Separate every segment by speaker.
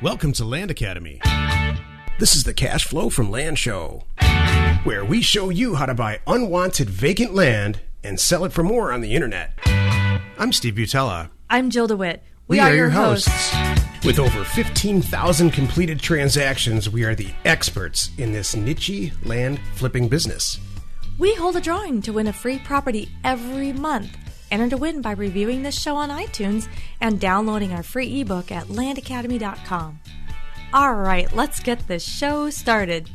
Speaker 1: Welcome to Land Academy. This is the Cash Flow from Land Show, where we show you how to buy unwanted vacant land and sell it for more on the internet. I'm Steve Butala.
Speaker 2: I'm Jill DeWit.
Speaker 1: We are your hosts. With over 15,000 completed transactions, we are the experts in this niche land flipping business.
Speaker 2: We hold a drawing to win a free property every month. Enter to win by reviewing this show on iTunes and downloading our free ebook at landacademy.com. All right, let's get this show started.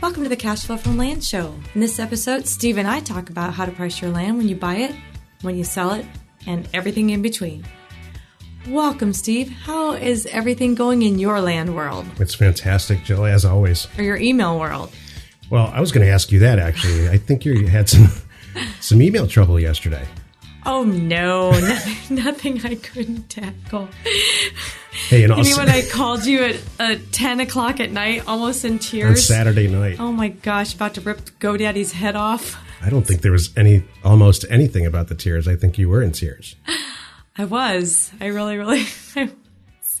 Speaker 2: Welcome to the Cash Flow from Land Show. In this episode, Steve and I talk about how to price your land when you buy it, when you sell it, and everything in between. Welcome, Steve. How is everything going in your land world?
Speaker 1: It's fantastic, Jill, as always.
Speaker 2: Or your email world?
Speaker 1: Well, I was going to ask you that, actually. I think you had some email trouble yesterday.
Speaker 2: Oh, no, nothing I couldn't tackle.
Speaker 1: Hey,
Speaker 2: you mean when I called you at 10 o'clock at night, almost in tears?
Speaker 1: On Saturday night.
Speaker 2: Oh, my gosh, about to rip GoDaddy's head off.
Speaker 1: I don't think there was almost anything about the tears. I think you were in tears.
Speaker 2: I was. I really I was.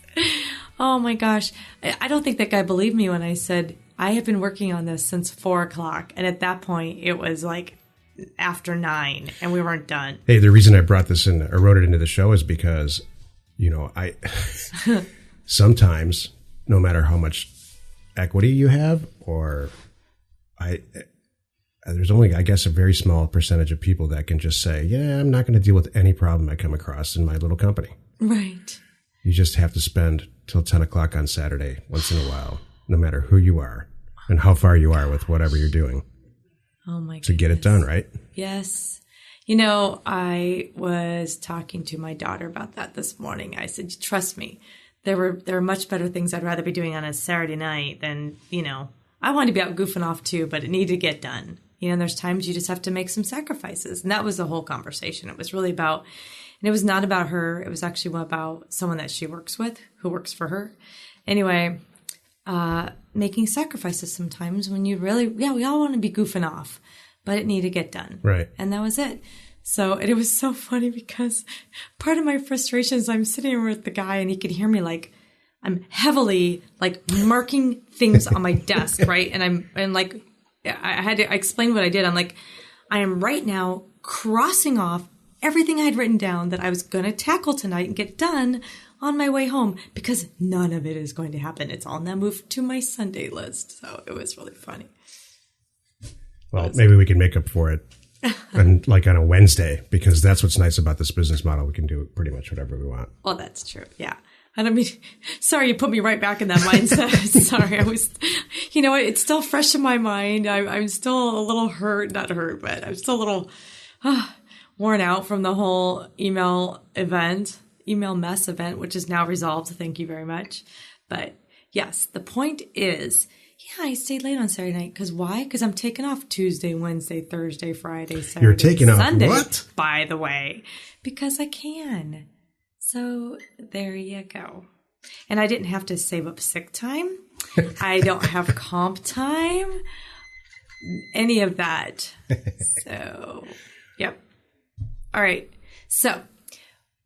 Speaker 2: Oh, my gosh. I don't think that guy believed me when I said, I have been working on this since 4 o'clock. And at that point, it was like after 9 and we weren't done. Hey,
Speaker 1: the reason I brought this in, I wrote it into the show is because, I sometimes, no matter how much equity you have, or there's only, I guess, a very small percentage of people that can just say, yeah, I'm not going to deal with any problem I come across in my little company.
Speaker 2: Right.
Speaker 1: You just have to spend till 10 o'clock on Saturday once in a while, no matter who you are and how far you are with whatever you're doing.
Speaker 2: Oh my goodness.
Speaker 1: To get it done, right?
Speaker 2: Yes. I was talking to my daughter about that this morning. I said, trust me, there are much better things I'd rather be doing on a Saturday night than, I wanted to be out goofing off too, but it needed to get done. There's times you just have to make some sacrifices. And that was the whole conversation. It was really about, and it was not about her. It was actually about someone that she works with, who works for her. Anyway, making sacrifices sometimes when you really, we all want to be goofing off, but it needed to get done.
Speaker 1: Right.
Speaker 2: And that was it. So, and it was so funny because part of my frustration is I'm sitting with the guy and he could hear me I'm heavily marking things on my desk, right? And I had to explain what I did. I'm like, I am right now crossing off everything I had written down that I was going to tackle tonight and get done on my way home because none of it is going to happen. It's all now moved to my Sunday list. So it was really funny.
Speaker 1: Well, maybe we can make up for it and on a Wednesday, because that's what's nice about this business model. We can do pretty much whatever we want.
Speaker 2: Well, that's true. Yeah. I don't mean, sorry, you put me right back in that mindset. Sorry. I was, it's still fresh in my mind. I'm still a little not hurt, but I'm still a little worn out from the whole email mess event, which is now resolved. Thank you very much. But yes, the point is, I stayed late on Saturday night. Because why? Because I'm taking off Tuesday, Wednesday, Thursday, Friday, Saturday,
Speaker 1: You're taking
Speaker 2: Sunday,
Speaker 1: off what?
Speaker 2: By the way, because I can. So there you go. And I didn't have to save up sick time. I don't have comp time. Any of that. So, yep. All right. So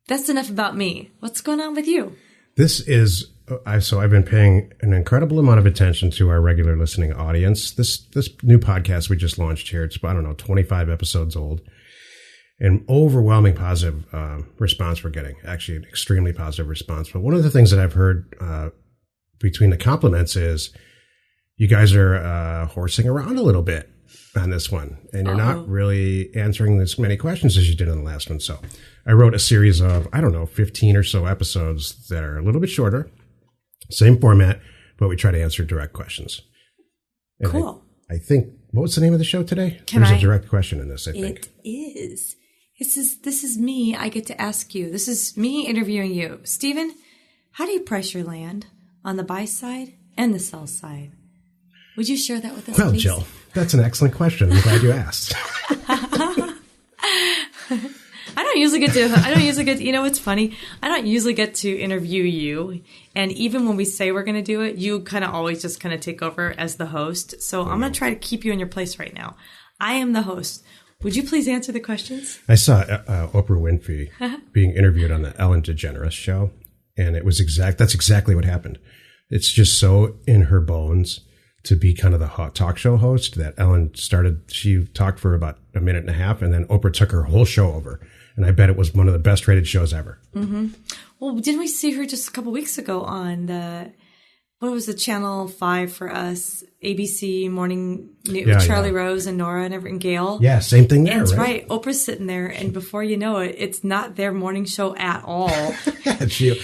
Speaker 2: that's enough about me. What's going on with you?
Speaker 1: This is, I've been paying an incredible amount of attention to our regular listening audience. This new podcast we just launched here, it's, 25 episodes old. An overwhelming positive response we're getting, actually an extremely positive response. But one of the things that I've heard between the compliments is you guys are horsing around a little bit on this one, and you're not really answering as many questions as you did on the last one. So I wrote a series of, 15 or so episodes that are a little bit shorter, same format, but we try to answer direct questions. And
Speaker 2: cool.
Speaker 1: I think, what was the name of the show today? There's a direct question in this, I think.
Speaker 2: It is. This is me. I get to ask you. This is me interviewing you. Stephen, how do you price your land on the buy side and the sell side? Would you share that with us,
Speaker 1: Well,
Speaker 2: please?
Speaker 1: Jill, that's an excellent question. I'm glad you asked.
Speaker 2: I don't usually get, it's funny. I don't usually get to interview you. And even when we say we're going to do it, you kind of always just kind of take over as the host. So I'm going to try to keep you in your place right now. I am the host. Would you please answer the questions?
Speaker 1: I saw Oprah Winfrey being interviewed on the Ellen DeGeneres show, and it was that's exactly what happened. It's just so in her bones to be kind of the hot talk show host that Ellen started. She talked for about a minute and a half, and then Oprah took her whole show over. And I bet it was one of the best rated shows ever.
Speaker 2: Mm-hmm. Well, didn't we see her just a couple weeks ago on what was the Channel 5 for us? ABC Morning News with Charlie Rose and Nora and Gail.
Speaker 1: Yeah, same thing there,
Speaker 2: That's right. Oprah's sitting there, and before you know it, it's not their morning show at all.
Speaker 1: she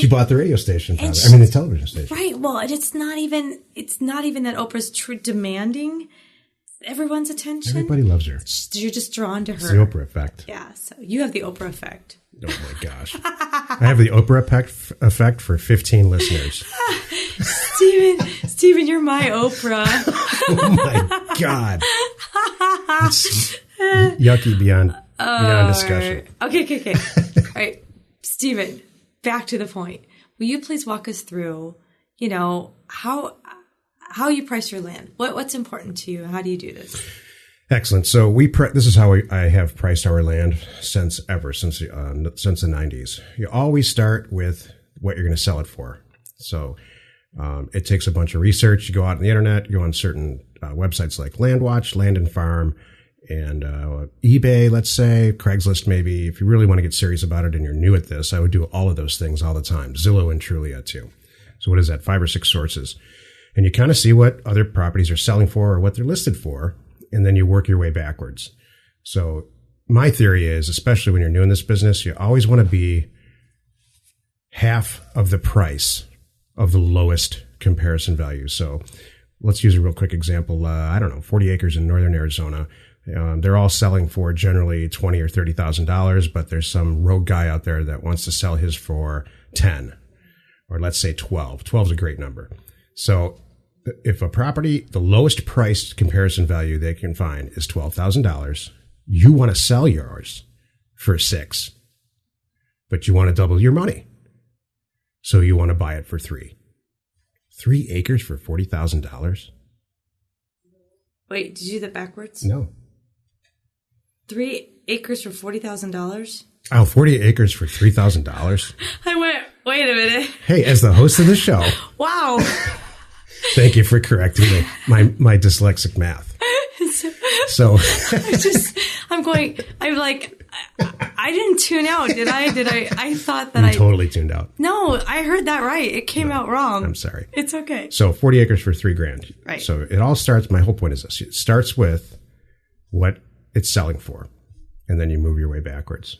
Speaker 1: bought the radio station. The television station.
Speaker 2: Right. Well, and it's not even that Oprah's demanding everyone's attention.
Speaker 1: Everybody loves her.
Speaker 2: You're just drawn to her.
Speaker 1: It's the Oprah effect.
Speaker 2: Yeah. So you have the Oprah effect.
Speaker 1: Oh my gosh. I have the Oprah effect for 15 listeners.
Speaker 2: Steven, you're my Oprah.
Speaker 1: Oh my God. It's yucky beyond discussion.
Speaker 2: Okay. All right. Steven, back to the point. Will you please walk us through, how you price your land? What's important to you? How do you do this?
Speaker 1: Excellent. So this is how I have priced our land since the 90s. You always start with what you're going to sell it for. So it takes a bunch of research. You go out on the internet, you go on certain websites like LandWatch, Land and Farm, and eBay, let's say, Craigslist maybe. If you really want to get serious about it and you're new at this, I would do all of those things all the time. Zillow and Trulia too. So what is that? 5 or 6 sources. And you kind of see what other properties are selling for or what they're listed for. And then you work your way backwards. So my theory is, especially when you're new in this business, you always want to be half of the price of the lowest comparison value. So let's use a real quick example. 40 acres in northern Arizona. They're all selling for generally $20,000 or $30,000, but there's some rogue guy out there that wants to sell his for 10, or let's say 12. 12 is a great number. So if a property, the lowest priced comparison value they can find is $12,000, you want to sell yours for $6,000, but you want to double your money. So you want to buy it for $3,000. 3 acres for $40,000?
Speaker 2: Wait, did you do that backwards?
Speaker 1: No.
Speaker 2: 3 acres for $40,000?
Speaker 1: Oh, 40 acres for $3,000?
Speaker 2: I went, wait a minute.
Speaker 1: Hey, as the host of the show.
Speaker 2: Wow.
Speaker 1: Thank you for correcting me. My dyslexic math. So I didn't tune out, did I? I thought that you totally tuned out.
Speaker 2: No, I heard that right. It came out wrong.
Speaker 1: I'm sorry.
Speaker 2: It's okay.
Speaker 1: So 40 acres for $3,000.
Speaker 2: Right.
Speaker 1: So it all starts, my whole point is this. It starts with what it's selling for, and then you move your way backwards.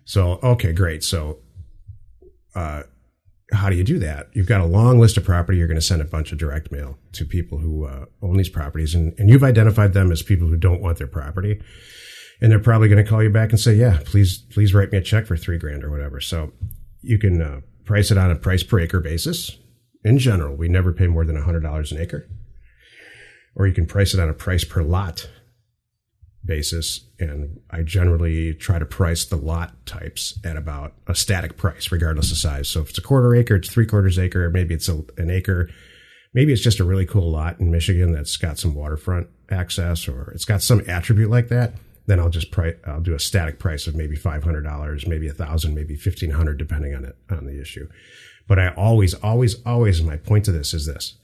Speaker 1: So, okay, great. So, how do you do that? You've got a long list of property. You're going to send a bunch of direct mail to people who own these properties. And you've identified them as people who don't want their property. And they're probably going to call you back and say, yeah, please write me a check for $3,000 or whatever. So you can price it on a price per acre basis. In general, we never pay more than $100 an acre. Or you can price it on a price per lot basis, and I generally try to price the lot types at about a static price regardless of size. So if it's a quarter acre, it's 3/4 acre, maybe it's an acre, maybe it's just a really cool lot in Michigan that's got some waterfront access, or it's got some attribute like that, then I'll do a static price of maybe $500, maybe $1,000, maybe $1,500, depending on the issue. But I always, my point to this is this: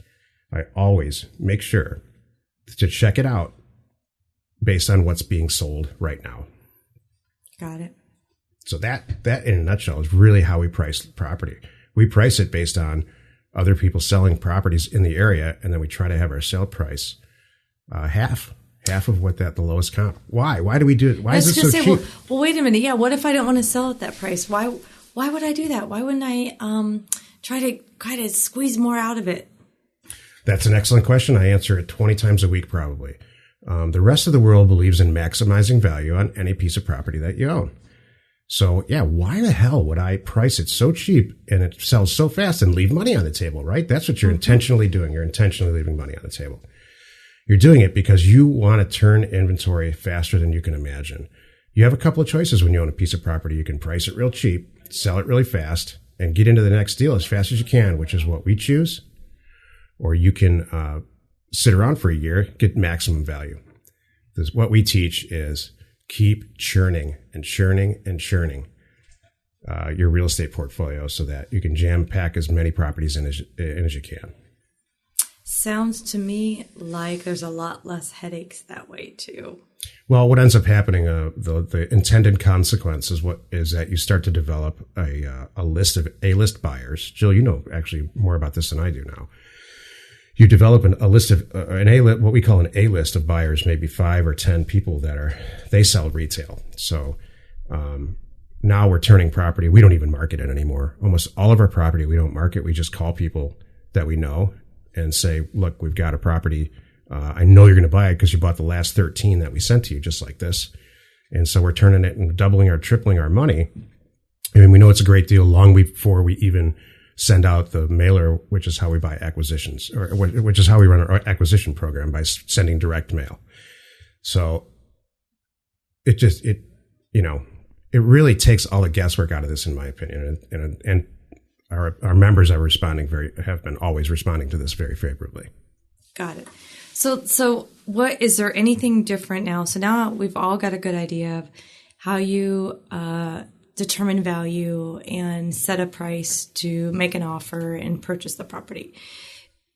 Speaker 1: I always make sure to check it out based on what's being sold right now.
Speaker 2: Got it.
Speaker 1: So that in a nutshell is really how we price property. We price it based on other people selling properties in the area, and then we try to have our sale price half of what the lowest comp. Why? Why do we do it? Why is it so cheap?
Speaker 2: Well, wait a minute. Yeah, what if I don't want to sell at that price? Why would I do that? Why wouldn't I try to squeeze more out of it?
Speaker 1: That's an excellent question. I answer it 20 times a week probably. The rest of the world believes in maximizing value on any piece of property that you own. So, yeah, why the hell would I price it so cheap and it sells so fast and leave money on the table, right? That's what you're intentionally doing. You're intentionally leaving money on the table. You're doing it because you want to turn inventory faster than you can imagine. You have a couple of choices when you own a piece of property. You can price it real cheap, sell it really fast, and get into the next deal as fast as you can, which is what we choose. Or you can sit around for a year, get maximum value. What we teach is keep churning and churning and churning your real estate portfolio so that you can jam pack as many properties in as you can.
Speaker 2: Sounds to me like there's a lot less headaches that way too.
Speaker 1: Well, what ends up happening, the intended consequence is that you start to develop a list of A-list buyers. Jill, you know actually more about this than I do now. You develop a list of what we call an A-list of buyers, maybe 5 or 10 people they sell retail. So now we're turning property. We don't even market it anymore. Almost all of our property we don't market. We just call people that we know and say, look, we've got a property. I know you're going to buy it because you bought the last 13 that we sent to you, just like this. And so we're turning it and doubling or tripling our money. I mean, we know it's a great deal long before we even send out the mailer, which is how we buy acquisitions, or which is how we run our acquisition program, by sending direct mail. So it really takes all the guesswork out of this, in my opinion. And our members have been always responding to this very favorably.
Speaker 2: Got it. So what, is there anything different now? So now we've all got a good idea of how you determine value and set a price to make an offer and purchase the property.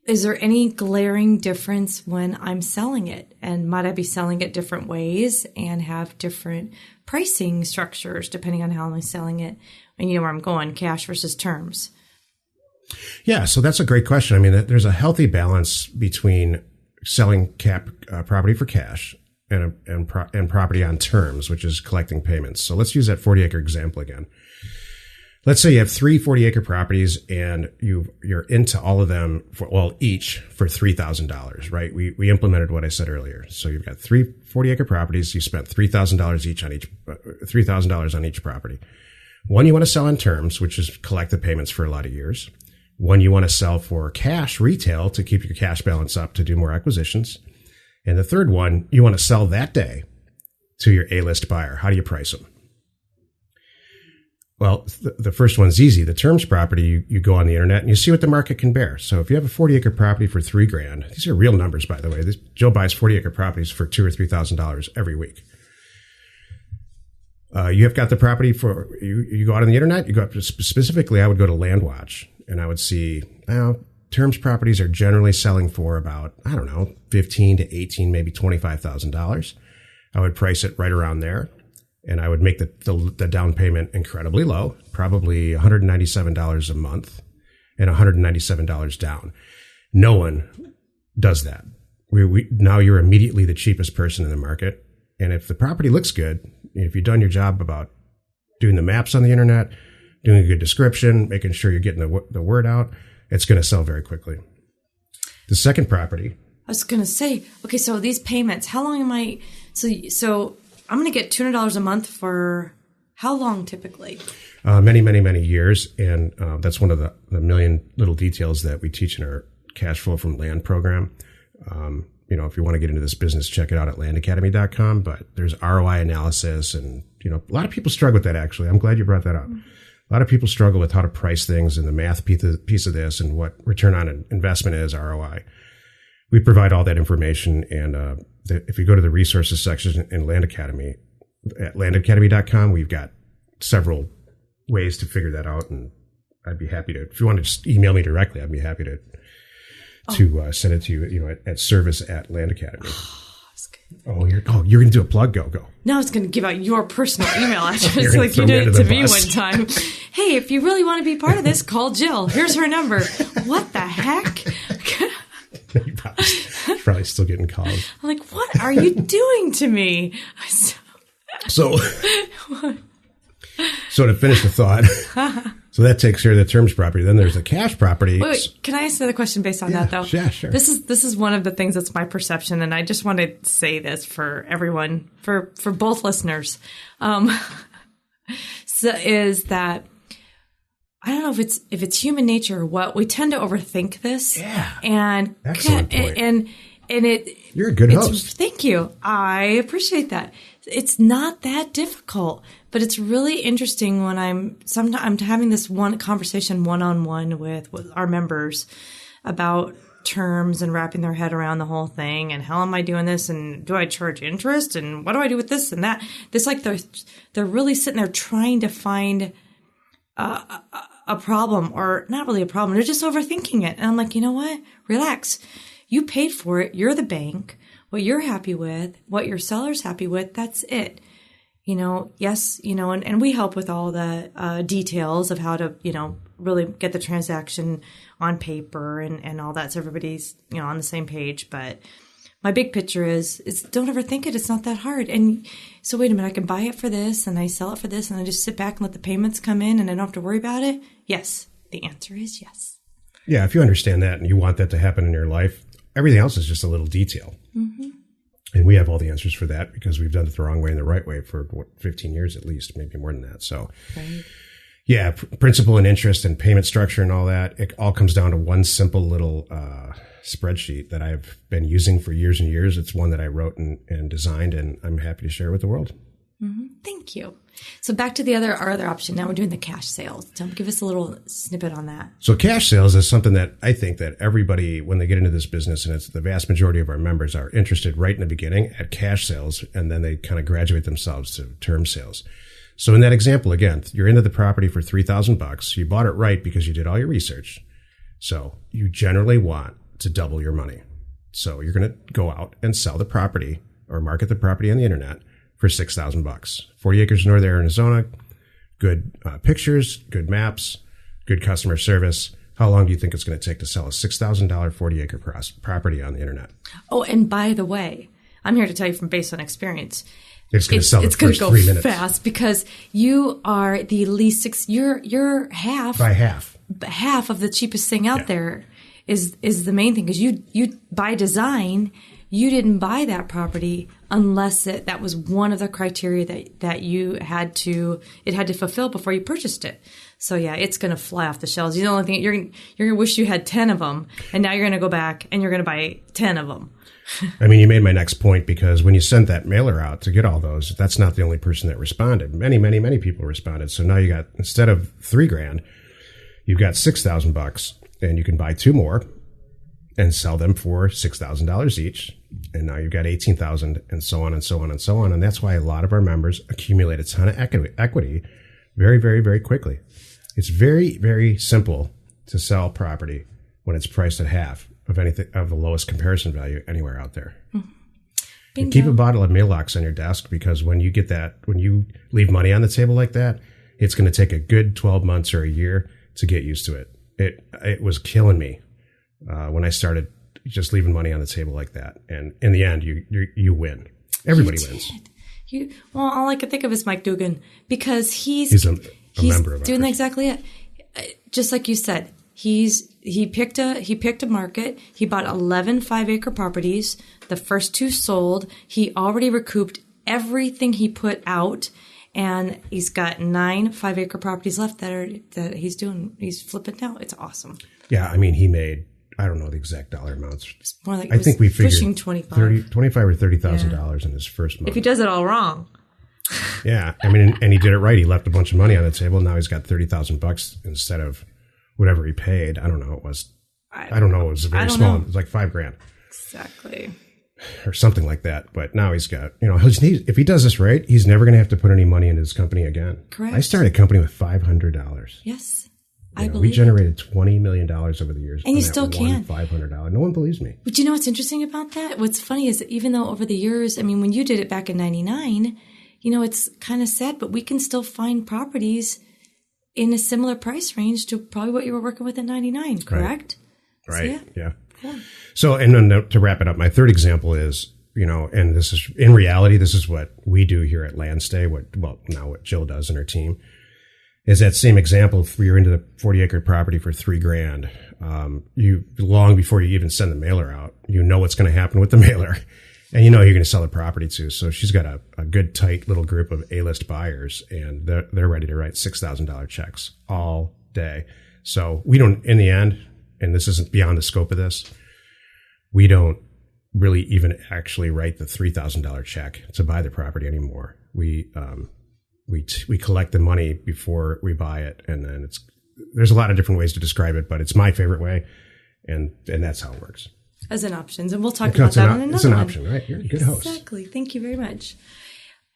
Speaker 2: Is there any glaring difference when I'm selling it? And might I be selling it different ways and have different pricing structures depending on how I'm selling it? And you know where I'm going, cash versus terms.
Speaker 1: Yeah, so that's a great question. I mean, there's a healthy balance between selling property for cash and property on terms, which is collecting payments. So let's use that 40-acre example again. Let's say you have 3 40-acre properties and you're into all of them each for $3,000, right? We implemented what I said earlier. So you've got 3 40-acre properties. You spent $3,000 each on $3,000 on each property. One you want to sell on terms, which is collect the payments for a lot of years. One you want to sell for cash retail to keep your cash balance up to do more acquisitions. And the third one, you want to sell that day to your A-list buyer. How do you price them? Well, the first one's easy. The terms property, you go on the internet and you see what the market can bear. So if you have a 40-acre property for $3,000, these are real numbers, by the way. Joe buys 40-acre properties for $2,000 or $3,000 every week. You have got the property for, you go out on the internet, you go up to, specifically, I would go to LandWatch and I would see, terms properties are generally selling for about, I don't know, $15,000 to $18,000, maybe $25,000. I would price it right around there. And I would make the down payment incredibly low, probably $197 a month and $197 down. No one does that. Now you're immediately the cheapest person in the market. And if the property looks good, if you've done your job about doing the maps on the internet, doing a good description, making sure you're getting the word out, it's going to sell very quickly. The second property.
Speaker 2: I was going to say, okay, so these payments, how long am I, so I'm going to get $200 a month for how long typically?
Speaker 1: Many, many, many years. And that's one of the million little details that we teach in our cash flow from land program. If you want to get into this business, check it out at landacademy.com. But there's ROI analysis. And, a lot of people struggle with that, actually. I'm glad you brought that up. Mm-hmm. A lot of people struggle with how to price things and the math piece of this and what return on investment is, ROI. We provide all that information. And if you go to the resources section in Land Academy, at landacademy.com, we've got several ways to figure that out. And I'd be happy to, if you want to just email me directly, I'd be happy to send it to you, at service@landacademy. You're going to do a plug? Go.
Speaker 2: No, I was going to give out your personal email address like you did it to me one time. Hey, if you really want to be part of this, call Jill. Here's her number. What the heck?
Speaker 1: You're probably still getting calls.
Speaker 2: I'm like, what are you doing to me?
Speaker 1: So to finish the thought, so that takes care of the terms property. Then there's the cash property.
Speaker 2: Wait, can I ask another question based on that, though?
Speaker 1: Yeah, sure.
Speaker 2: This is one of the things that's my perception, and I just want to say this for everyone, for both listeners, is that I don't know if it's human nature or what, we tend to overthink this.
Speaker 1: Yeah.
Speaker 2: And
Speaker 1: excellent point.
Speaker 2: And
Speaker 1: you're a good host.
Speaker 2: Thank you. I appreciate that. It's not that difficult, but it's really interesting when I'm having this one conversation one-on-one with our members about terms and wrapping their head around the whole thing and how am I doing this and do I charge interest and what do I do with this and that? It's like they're really sitting there trying to find a problem, or not really a problem. They're just overthinking it. And I'm like, you know what? Relax. You paid for it. You're the bank. What you're happy with, what your seller's happy with, that's it. Yes, and we help with all the details of how to, really get the transaction on paper and all that. So everybody's, on the same page. But my big picture is don't overthink it. It's not that hard. And so wait a minute, I can buy it for this and I sell it for this and I just sit back and let the payments come in and I don't have to worry about it. Yes. The answer is yes.
Speaker 1: Yeah. If you understand that and you want that to happen in your life, everything else is just a little detail. Mm-hmm. And we have all the answers for that because we've done it the wrong way and the right way for 15 years at least, maybe more than that. So right. Yeah, principal and interest and payment structure and all that, it all comes down to one simple little spreadsheet that I've been using for years and years. It's one that I wrote and designed, and I'm happy to share with the world.
Speaker 2: Mm-hmm. Thank you. So back to our other option. Now we're doing the cash sales. Give us a little snippet on that.
Speaker 1: So cash sales is something that I think that everybody, when they get into this business, and it's the vast majority of our members are interested right in the beginning at cash sales, and then they kind of graduate themselves to term sales. So in that example, again, you're into the property for $3,000. You bought it right because you did all your research. So you generally want to double your money. So you're going to go out and sell the property or market the property on the internet for $6,000. 40 acres in northern Arizona, good pictures, good maps, good customer service. How long do you think it's going to take to sell a $6,000 40-acre property on the internet?
Speaker 2: Oh, and by the way, I'm here to tell you from based on experience.
Speaker 1: It's going to sell in the first 3 minutes. It's going to go
Speaker 2: fast because you are the least you're half.
Speaker 1: By half.
Speaker 2: Half of the cheapest thing out there is the main thing. Because you by design, you didn't buy that property unless that was one of the criteria that you had to fulfill before you purchased it. So yeah, it's going to fly off the shelves. The only thing you're going to wish you had 10 of them, and now you're going to go back and you're going to buy 10 of them.
Speaker 1: I mean, you made my next point because when you sent that mailer out to get all those, that's not the only person that responded. Many, many, many people responded. So now you got, instead of $3,000, you've got $6,000, and you can buy 2 more and sell them for $6,000 each. And now you've got $18,000, and so on and so on and so on. And that's why a lot of our members accumulate a ton of equity very, very, very quickly. It's very, very simple to sell property when it's priced at half of anything of the lowest comparison value anywhere out there. And keep a bottle of Maalox on your desk because when you leave money on the table like that, it's going to take a good 12 months or a year to get used to it. It was killing me when I started just leaving money on the table like that. And in the end, you win. Everybody wins.
Speaker 2: All I could think of is Mike Dugan because
Speaker 1: he's a member of
Speaker 2: doing exactly it. Just like you said, he picked a market. He bought 11 5-acre properties. The first 2 sold. He already recouped everything he put out, and he's got 9 5-acre properties left that he's doing. He's flipping now. It's awesome.
Speaker 1: Yeah, I mean, he made, I don't know the exact dollar amounts.
Speaker 2: It's more like
Speaker 1: I think we figured
Speaker 2: pushing $25
Speaker 1: or $30,000 in his first month.
Speaker 2: If he does it all wrong.
Speaker 1: Yeah, I mean, and he did it right. He left a bunch of money on the table. Now he's got $30,000 instead of whatever he paid. I don't know. It was. I don't know. It was very small. It was like $5,000.
Speaker 2: Exactly.
Speaker 1: Or something like that. But now he's got, if he does this right, he's never going to have to put any money into his company again.
Speaker 2: Correct.
Speaker 1: I started a company with $500.
Speaker 2: Yes.
Speaker 1: I believe we generated $20 million over the years.
Speaker 2: And you still can.
Speaker 1: $500. No one believes me.
Speaker 2: But you know what's interesting about that? What's funny is that even though over the years, I mean, when you did it back in 99, it's kind of sad, but we can still find properties in a similar price range to probably what you were working with in 99, correct?
Speaker 1: Right.
Speaker 2: So,
Speaker 1: yeah. Cool. So, and then to wrap it up, my third example is, and this is, in reality, this is what we do here at Landstay, what Jill does and her team, is that same example. If you're into the 40-acre property for $3,000, you, long before you even send the mailer out, what's going to happen with the mailer. And you're going to sell the property to. So she's got a good, tight little group of A-list buyers, and they're ready to write $6,000 checks all day. So we don't, in the end, and this isn't beyond the scope of this, we don't really even actually write the $3,000 check to buy the property anymore. We collect the money before we buy it, and then there's a lot of different ways to describe it, but it's my favorite way, and that's how it works.
Speaker 2: As an option. And we'll talk about that in another one.
Speaker 1: It's an option, right? You're a good host.
Speaker 2: Exactly. Thank you very much.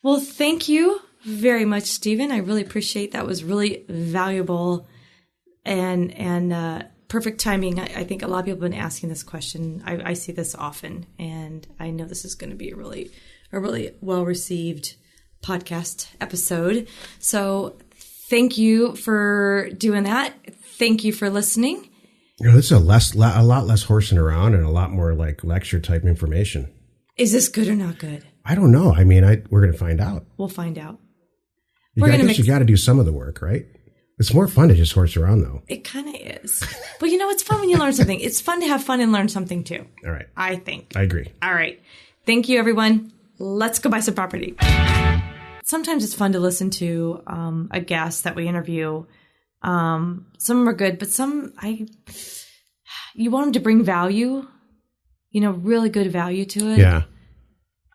Speaker 2: Well, thank you very much, Stephen. I really appreciate that. Was really valuable and perfect timing. I think a lot of people have been asking this question. I see this often, and I know this is going to be a really well-received podcast episode. So thank you for doing that. Thank you for listening.
Speaker 1: This is a lot less horsing around and a lot more like lecture type information.
Speaker 2: Is this good or not good?
Speaker 1: I don't know. I mean, we're going to find out.
Speaker 2: We'll find out.
Speaker 1: I guess you got to do some of the work, right? It's more fun to just horse around, though.
Speaker 2: It kind of is. But it's fun when you learn something. It's fun to have fun and learn something, too.
Speaker 1: All right.
Speaker 2: I think.
Speaker 1: I agree. All
Speaker 2: right. Thank you, everyone. Let's go buy some property. Sometimes it's fun to listen to a guest that we interview. Some of them are good, but you want them to bring value, really good value to it.
Speaker 1: Yeah.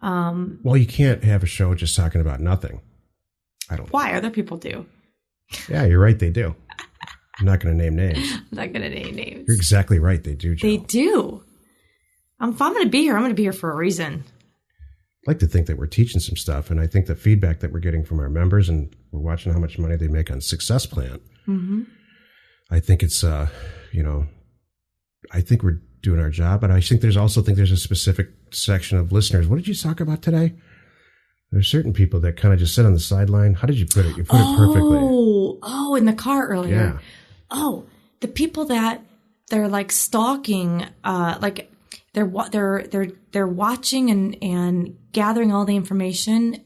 Speaker 1: Well, you can't have a show just talking about nothing.
Speaker 2: Why? Other people do.
Speaker 1: Yeah, you're right. They do. I'm not going to name names.
Speaker 2: I'm not going to name names.
Speaker 1: You're exactly right. They do, Jill.
Speaker 2: They do. If I'm going to be here, I'm going to be here for a reason.
Speaker 1: I like to think that we're teaching some stuff, and I think the feedback that we're getting from our members, and we're watching how much money they make on Success Plan.
Speaker 2: Mm-hmm.
Speaker 1: I think it's, I think we're doing our job, but I think there's a specific section of listeners. What did you talk about today? There's certain people that kind of just sit on the sideline. How did you put it? You put it perfectly.
Speaker 2: Oh, in the car earlier.
Speaker 1: Yeah.
Speaker 2: Oh, the people that they're like stalking, like they're watching and gathering all the information,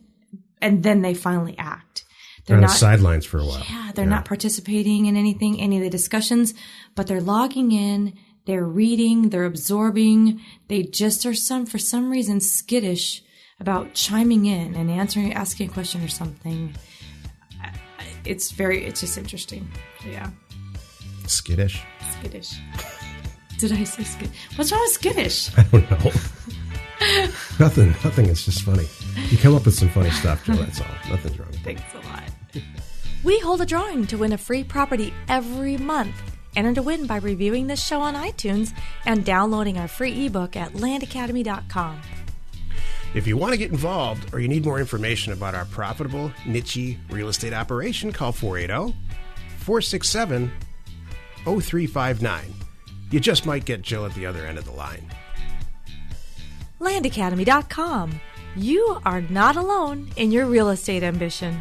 Speaker 2: and then they finally act.
Speaker 1: They're on the sidelines for a while.
Speaker 2: Yeah, they're not participating in any of the discussions, but they're logging in, they're reading, they're absorbing. They just are for some reason skittish about chiming in and asking a question or something. It's just interesting. Yeah.
Speaker 1: Skittish.
Speaker 2: Did I say skittish? What's wrong with skittish?
Speaker 1: I don't know. Nothing. It's just funny. You come up with some funny stuff, Joe. That's all. Nothing's wrong.
Speaker 2: Thanks a lot. We hold a drawing to win a free property every month. Enter to win by reviewing this show on iTunes and downloading our free ebook at landacademy.com.
Speaker 1: If you want to get involved or you need more information about our profitable, niche real estate operation, call 480-467-0359. You just might get Jill at the other end of the line.
Speaker 2: landacademy.com. You are not alone in your real estate ambition.